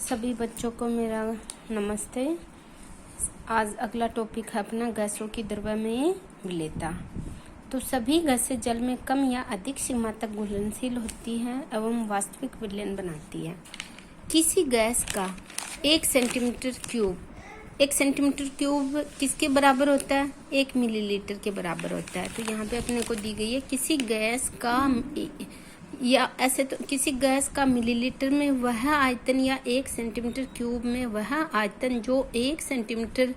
सभी बच्चों को मेरा नमस्ते। आज अगला टॉपिक है अपना गैसों की द्रव्य में विलेयता। तो सभी गैसें जल में कम या अधिक सीमा तक घुलनशील होती हैं एवं वास्तविक विलयन बनाती है। किसी गैस का 1 सेंटीमीटर क्यूब किसके बराबर होता है? 1 मिलीलीटर के बराबर होता है। तो यहाँ पे अपने को दी गई है किसी गैस का, या ऐसे तो किसी गैस का मिलीलीटर में वह आयतन या 1 सेंटीमीटर क्यूब में वह आयतन जो 1 सेंटीमीटर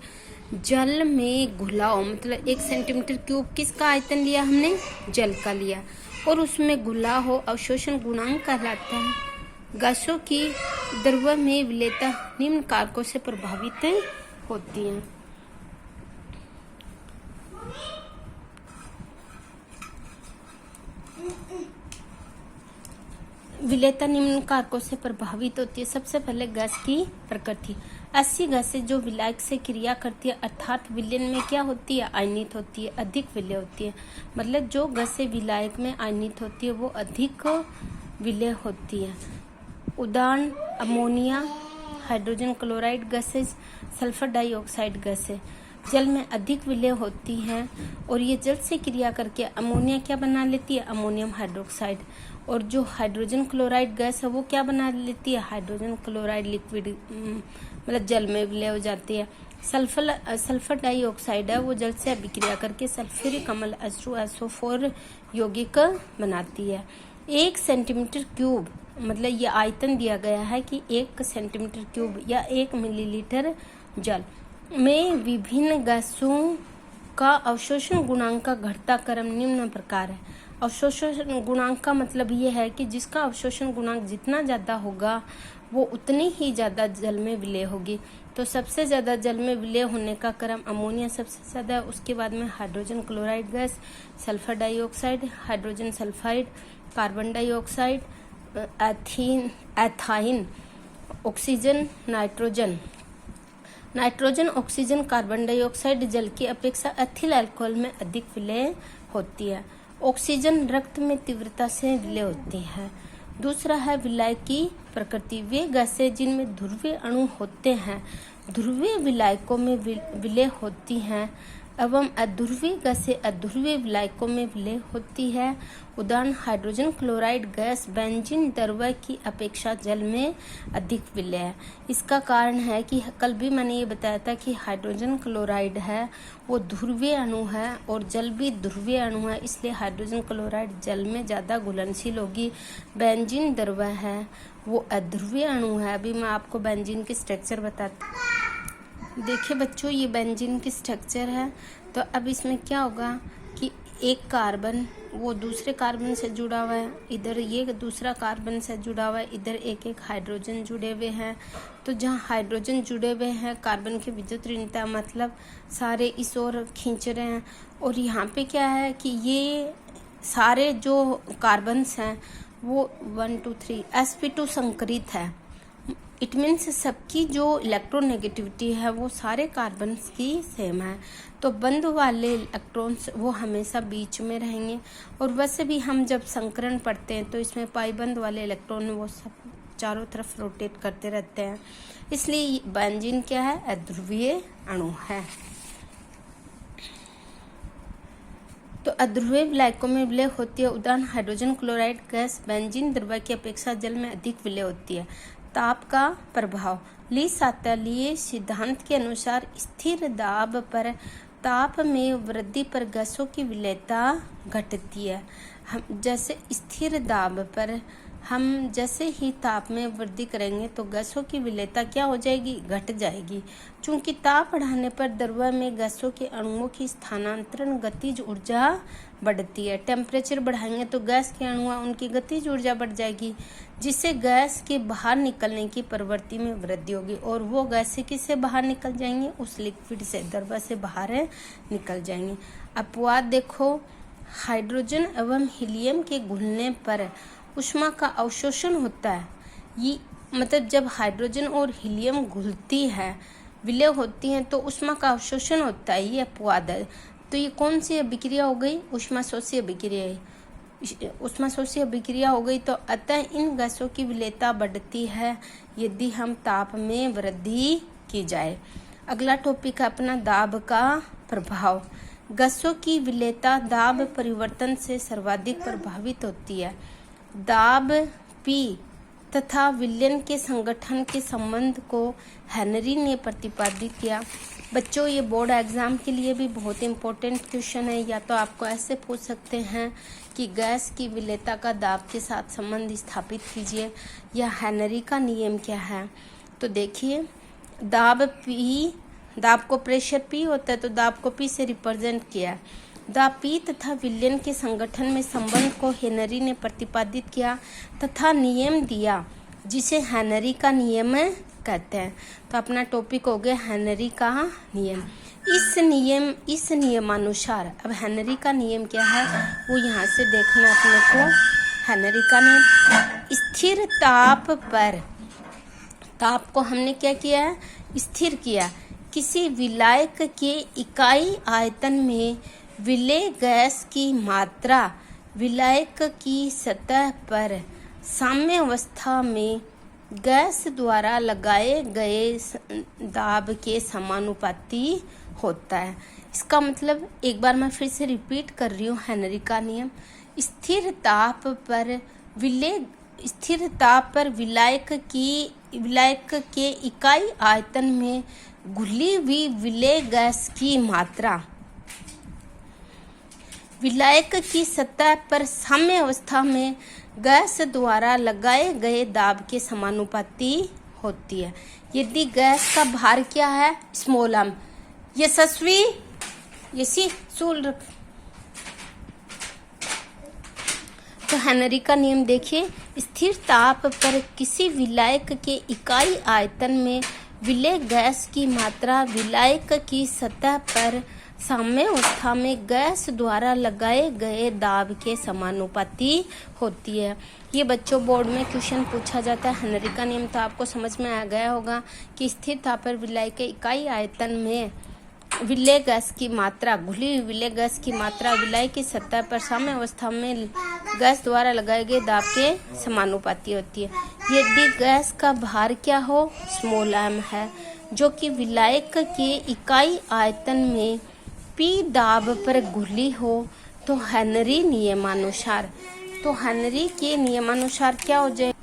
जल में घुला हो। मतलब 1 सेंटीमीटर क्यूब किसका आयतन लिया हमने? जल का लिया, और उसमें घुला हो, अवशोषण गुणांक कहलाता है। गैसों की द्रव्य में विलेयता निम्न कारकों से प्रभावित होती है। विलेयता निम्न कारकों से प्रभावित होती है। सबसे पहले गैस की प्रकृति। ऐसी गैसें जो विलायक से क्रिया करती है अर्थात विलयन में क्या होती है? आयनित होती है, अधिक विलेय होती है। मतलब जो गैसें विलायक में आयनित होती है वो अधिक विलेय होती है। उदाहरण ammonia, hydrogen chloride gases, sulphur dioxide गैसें जल में अधिक विलेय होती हैं, और ये जल से क्रिया करके अमोनिया क्या बना लेती है? Ammonium hydroxide. और जो हाइड्रोजन क्लोराइड गैस है वो क्या बना लेती है? हाइड्रोजन क्लोराइड लिक्विड, मतलब जल में विलेय हो जाती है। सल्फर डाइऑक्साइड है वो जल से अभिक्रिया करके सल्फ्यूरिक अम्ल H2SO4 यौगिक बनाती है। 1 सेंटीमीटर क्यूब, मतलब ये आयतन दिया गया है कि 1 सेंटीमीटर क्यूब या 1 मिलीलीटर जल में विभिन्न गैसों का अवशोषण गुणांक का घटता क्रम निम्न प्रकार है। अवशोषण गुणांक का मतलब ये है कि जिसका अवशोषण गुणांक जितना ज़्यादा होगा वो उतनी ही ज़्यादा जल में विलेय होगी। तो सबसे ज़्यादा जल में विलेय होने का क्रम अमोनिया सबसे ज़्यादा, उसके बाद में hydrogen chloride gas, sulphur dioxide, hydrogen sulphide, carbon dioxide, ethyne, oxygen, nitrogen, oxygen, carbon dioxide जल की अपेक्षा एथिल अल्कोहल में अधिक विलेय होती है। ऑक्सीजन रक्त में तीव्रता से विलेय होती है। दूसरा है विलायक की प्रकृति। वे गैसें जिनमें ध्रुवीय अणु होते हैं ध्रुवीय विलायकों में विलेय होती हैं, एवं अध्रुवीय गैसें अध्रुवीय विलायकों में विलेय होती है। उदाहरण हाइड्रोजन क्लोराइड गैस बेंजीन द्रव्य की अपेक्षा जल में अधिक विलेय है। इसका कारण है कि कल भी मैंने ये बताया था कि हाइड्रोजन क्लोराइड है वो ध्रुवीय अणु है और जल भी ध्रुवीय अणु है, इसलिए हाइड्रोजन क्लोराइड जल में ज़्यादा घुलनशील होगी। बेंजीन द्रव्य है वो अध्रुवीय अणु है। अभी मैं आपको बेंजीन की स्ट्रक्चर बताती हूँ। देखिए बच्चों, ये बेंजीन की स्ट्रक्चर है। तो अब इसमें क्या होगा कि एक कार्बन वो दूसरे कार्बन से जुड़ा हुआ है, इधर ये दूसरा कार्बन से जुड़ा हुआ है, इधर एक एक हाइड्रोजन जुड़े हुए हैं। तो जहाँ हाइड्रोजन जुड़े हुए हैं कार्बन की विद्युत ऋणता मतलब सारे इस ओर खींच रहे हैं, और यहाँ पे क्या है कि ये सारे जो कार्बन्स हैं वो 1 2 3 sp2 संकरित है। इट मीन्स सबकी जो इलेक्ट्रोनेगेटिविटी है वो सारे कार्बन्स की सेम है। तो बंद वाले इलेक्ट्रॉन्स वो हमेशा बीच में रहेंगे, और वैसे भी हम जब संकरण पढ़ते हैं तो इसमें पाइबंद वाले इलेक्ट्रॉन वो सब चारों तरफ रोटेट करते रहते हैं, इसलिए बेंजीन क्या है? अध्रुवीय अणु है। तो अध्रुवीय विलायकों में विलेय होती है। उदाहरण हाइड्रोजन क्लोराइड गैस बेंजीन द्रव्य की अपेक्षा जल में अधिक विलेय होती है। ताप का प्रभाव। ली-सातलीय सिद्धांत के अनुसार स्थिर दाब पर ताप में वृद्धि पर गैसों की विलेयता घटती है। हम जैसे स्थिर दाब पर हम जैसे ही ताप में वृद्धि करेंगे तो गैसों की विलेयता क्या हो जाएगी? घट जाएगी। चूंकि ताप बढ़ाने पर द्रव्य में गैसों के अणुओं की स्थानांतरण गतिज ऊर्जा बढ़ती है। टेम्परेचर बढ़ाएंगे तो गैस के अणु उनकी गतिज ऊर्जा बढ़ जाएगी, जिससे गैस के बाहर निकलने की प्रवृत्ति में वृद्धि होगी, और वो गैसें किससे बाहर निकल जाएंगी? उस लिक्विड से, द्रव्य से बाहर निकल जाएंगी। अपवाद देखो, हाइड्रोजन एवं हीलियम के घुलने पर ऊष्मा का अवशोषण होता है। ये मतलब जब हाइड्रोजन और हीलियम घुलती है, विलेय होती हैं, तो ऊष्मा का अवशोषण होता है, ये अपवाद है। तो ये कौन सी अभिक्रिया हो गई? ऊष्मा शोषी अभिक्रिया है। ऊष्माशोषी अभिक्रिया हो गई, तो अतः इन गैसों की विलेयता बढ़ती है यदि हम ताप में वृद्धि की जाए। अगला टॉपिक है अपना दाब का प्रभाव। गैसों की विलेयता दाब परिवर्तन से सर्वाधिक प्रभावित होती है। दाब P तथा विलयन के संगठन के संबंध को हेनरी ने प्रतिपादित किया। बच्चों, ये बोर्ड एग्जाम के लिए भी बहुत इंपॉर्टेंट क्वेश्चन है। या तो आपको ऐसे पूछ सकते हैं कि गैस की विलेयता का दाब के साथ संबंध स्थापित कीजिए, या हेनरी का नियम क्या है। तो देखिए, दाब P, दाब को प्रेशर P होता है, तो दाब को P से रिप्रेजेंट किया है। दाब P तथा विलयन के संगठन में संबंध को हेनरी ने प्रतिपादित किया तथा नियम दिया, जिसे हेनरी का नियम कहते हैं। तो अपना टॉपिक हो गया हेनरी का नियम। इस नियमानुसार, अब हेनरी का नियम क्या है वो यहाँ से देखना अपने को। हेनरी का नियम, स्थिर ताप पर, ताप को हमने क्या किया है, स्थिर किया। किसी विलायक के इकाई आयतन में विलेय गैस की मात्रा विलायक की सतह पर साम्य अवस्था में गैस द्वारा लगाए गए दाब के समानुपाती होता है। इसका मतलब, एक बार मैं फिर से रिपीट कर रही हूँ हेनरी का नियम। स्थिर ताप पर विलायक के इकाई आयतन में घुली हुई विलेय गैस की मात्रा विलायक की सतह पर साम्य अवस्था में गैस द्वारा लगाए गए दाब के समानुपाती होती है। यदि गैस का भार क्या है, स्मॉल m, यशस्वी यसी सूल रख। तो हेनरी का नियम देखिए, स्थिर ताप पर किसी विलायक के इकाई आयतन में विलेय गैस की मात्रा विलायक की सतह पर साम्य अवस्था में गैस द्वारा लगाए गए दाब के समानुपाती होती है। ये बच्चों बोर्ड में क्वेश्चन पूछा जाता है। हेनरी का नियम तो आपको समझ में आ गया होगा कि स्थिर ताप पर विलायक के इकाई आयतन में विलेय गैस की मात्रा, घुली हुई विलेय गैस की मात्रा विलायक की सतह पर साम्य अवस्था में गैस द्वारा लगाए गए दाब के समानुपाती होती है। यदि गैस का भार क्या हो, स्मॉल m है, जो कि विलायक के इकाई आयतन में P दाब पर घुली हो, तो हेनरी नियमानुसार, तो हेनरी के नियमानुसार क्या हो जाए,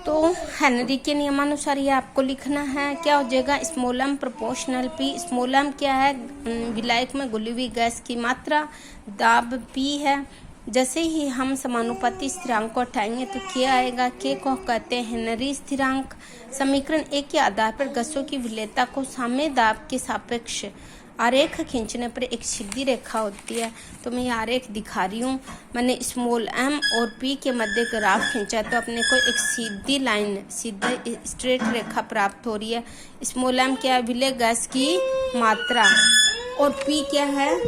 तो हेनरी के नियमानुसार ये आपको लिखना है, क्या हो जाएगा, small m proportional P। Small m क्या है, विलायक में घुली हुई गैस की मात्रा, दाब P है। जैसे ही हम समानुपाती स्थिरांक को हटाएंगे तो क्या आएगा, के को कहते हैं हेनरी स्थिरांक। समीकरण 1 के आधार पर गैसों की विलेयता को साम्य दाब के सापेक्ष आरेख खींचने पर एक सीधी रेखा होती है। तो मैं ये आरेख दिखा रही हूँ। मैंने स्मॉल m और P के मध्य ग्राफ खींचा, तो अपने को एक सीधी लाइन, सीधी स्ट्रेट रेखा प्राप्त हो रही है। स्मॉल m क्या है, विलेय गैस की मात्रा, और P क्या है।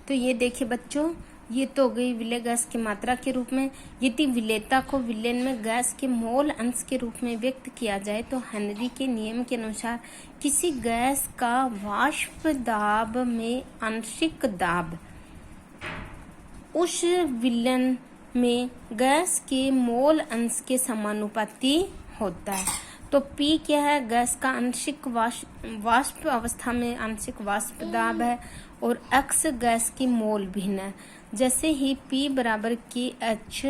तो ये देखिए बच्चों, ये तो हो गई विलेय गैस की मात्रा के रूप में। यदि विलेयता को विलयन में गैस के मोल अंश के रूप में व्यक्त किया जाए, तो हेनरी के नियम के अनुसार किसी गैस का वाष्प दाब में आंशिक दाब उस विलयन में गैस के मोल अंश के समानुपाती होता है। तो P क्या है, गैस का आंशिक वाष्प अवस्था में आंशिक वाष्प दाब है, और X गैस की मोल भिन्न है। जैसे ही P बराबर की H,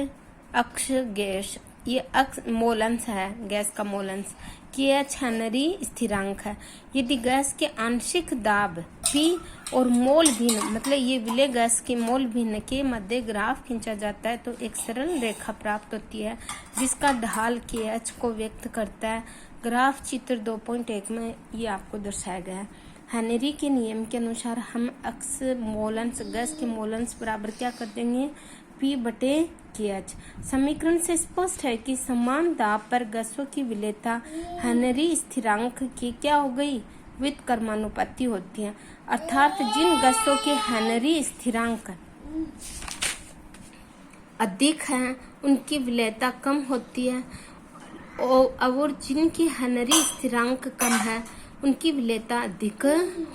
अक्ष गैस, ये अक्ष मोल अंश है, गैस का मोल अंश, KH हेनरी स्थिरांक है। यदि गैस के आंशिक दाब P और मोल भिन्न, मतलब ये विलेय गैस के मोल भिन्न के मध्य ग्राफ खींचा जाता है, तो एक सरल रेखा प्राप्त होती है जिसका ढाल KH को व्यक्त करता है। ग्राफ चित्र 2.1 में ये आपको दर्शाया गया है। हेनरी के नियम के अनुसार हम अक्स मोलंस, गैस के मोलंस बराबर क्या कर देंगे, P बटे KH। समीकरण से स्पष्ट है कि समान दाब पर गैसों की विलेयता हेनरी स्थिरांक की क्या हो गई, व्युत्क्रमानुपाती होती है। अर्थात जिन गैसों के हेनरी स्थिरांक अधिक है उनकी विलेयता कम होती है, और जिनकी हेनरी स्थिरांक कम है उनकी विलेयता अधिक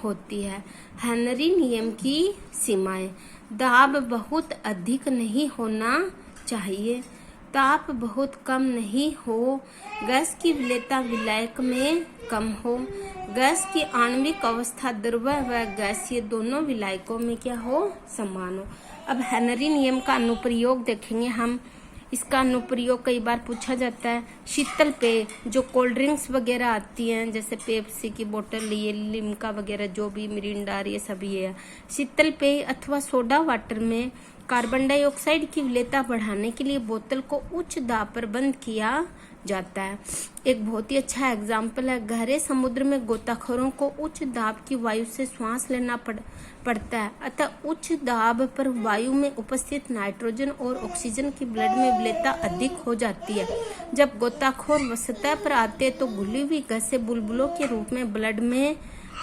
होती है। हेनरी नियम की सीमाएं। दाब बहुत अधिक नहीं होना चाहिए, ताप बहुत कम नहीं हो, गैस की विलेयता विलायक में कम हो, गैस की आणविक अवस्था द्रव्य व गैसीय दोनों विलायकों में क्या हो, समान हो। अब हेनरी नियम का अनुप्रयोग देखेंगे हम। इसका अनुप्रयोग कई बार पूछा जाता है। शीतल पेय, जो कोल्ड ड्रिंक्स वगैरह आती हैं, जैसे पेप्सी की बोतल, ये लिम्का वगैरह, जो भी मिरिंडा, ये सभी है। शीतल पेय अथवा सोडा वाटर में कार्बन डाइऑक्साइड की विलेयता बढ़ाने के लिए बोतल को उच्च दाब पर बंद किया जाता है। एक बहुत ही अच्छा एग्जाम्पल है, गहरे समुद्र में गोताखोरों को उच्च दाब की वायु से श्वास लेना पड़ता है। अतः उच्च दाब पर वायु में उपस्थित नाइट्रोजन और ऑक्सीजन की ब्लड में विलेयता अधिक हो जाती है। जब गोताखोर सतह पर आते हैं तो घुली हुई गैसें बुलबुलों के रूप में ब्लड में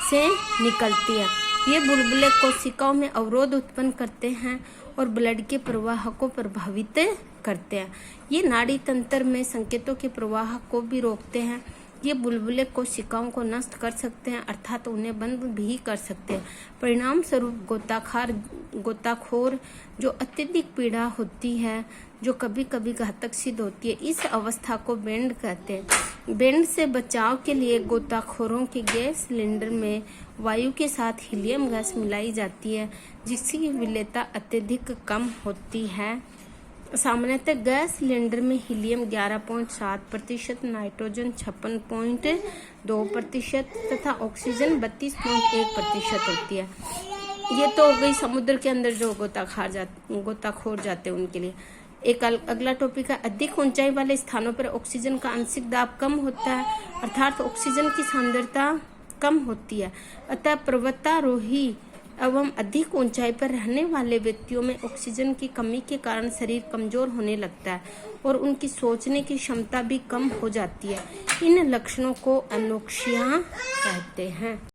से निकलती है। ये बुलबुले कोशिकाओं में अवरोध उत्पन्न करते हैं और ब्लड के प्रवाह को प्रभावित करते हैं। ये नाड़ी तंत्र में संकेतों के प्रवाह को भी रोकते हैं। ये बुलबुले कोशिकाओं को नष्ट कर सकते हैं, अर्थात उन्हें बंद भी कर सकते हैं। परिणाम स्वरूप गोताखोर जो अत्यधिक पीड़ा होती है, जो कभी कभी घातक सिद्ध होती है, इस अवस्था को बेंड कहते हैं। बेंड से बचाव के लिए गोताखोरों के गैस सिलेंडर में वायु के साथ हीलियम गैस मिलाई जाती है, जिसकी विलेयता अत्यधिक कम होती है। सामान्यतः गैस सिलेंडर में हीलियम 11.7%, नाइट्रोजन 56.2% तथा ऑक्सीजन 32.1% होती है। ये तो हो गई समुद्र के अंदर जो गोताखोर जाते हैं उनके लिए। एक अगला टॉपिक है, अधिक ऊंचाई वाले स्थानों पर ऑक्सीजन का आंशिक दाब कम होता है, अर्थात ऑक्सीजन की सांद्रता कम होती है। अतः पर्वतारोही एवं अधिक ऊंचाई पर रहने वाले व्यक्तियों में ऑक्सीजन की कमी के कारण शरीर कमजोर होने लगता है और उनकी सोचने की क्षमता भी कम हो जाती है। इन लक्षणों को एनोक्सिया कहते हैं।